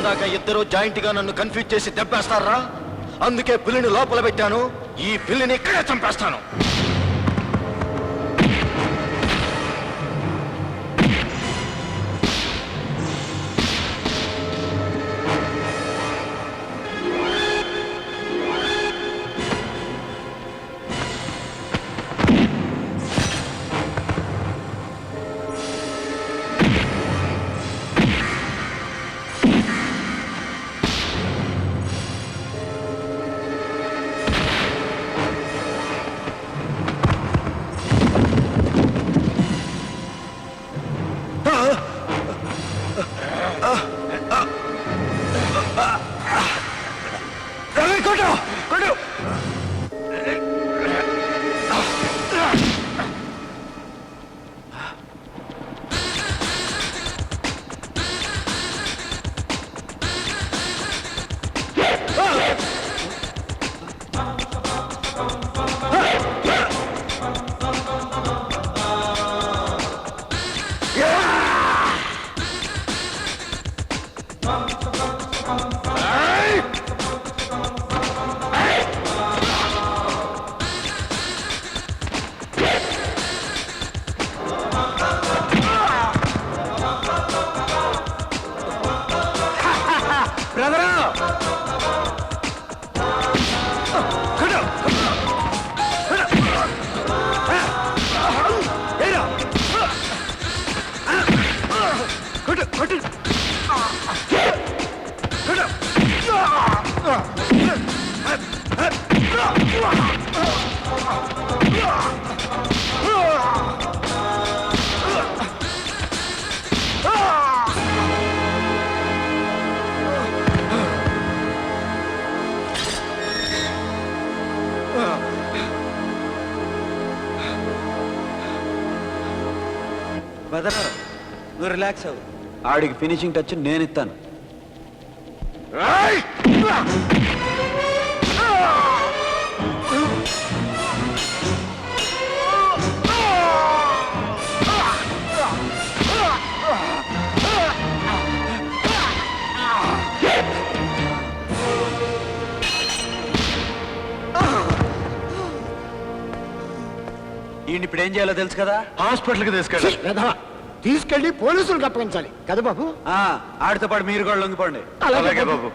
ఇందాక ఇద్దరు జాయింట్ గా నన్ను కన్ఫ్యూజ్ చేసి దెబ్బేస్తారా? అందుకే పిల్లిని లోపల పెట్టాను. ఈ పిల్లిని ఇక్కడే చంపేస్తాను. నువ్వు రిలాక్స్ అవ్వు. ఆడికి ఫినిషింగ్ టచ్ నేను ఇస్తాను. ఈయన ఇప్పుడు ఏం చేయాలో తెలుసు కదా? హాస్పిటల్కి తీసుకెళ్లి పోలీసులకు అప్పగించాలి కదా బాబు. ఆడితో పాటు మీరు కూడా లొంగిపోండి. అలాగే బాబు.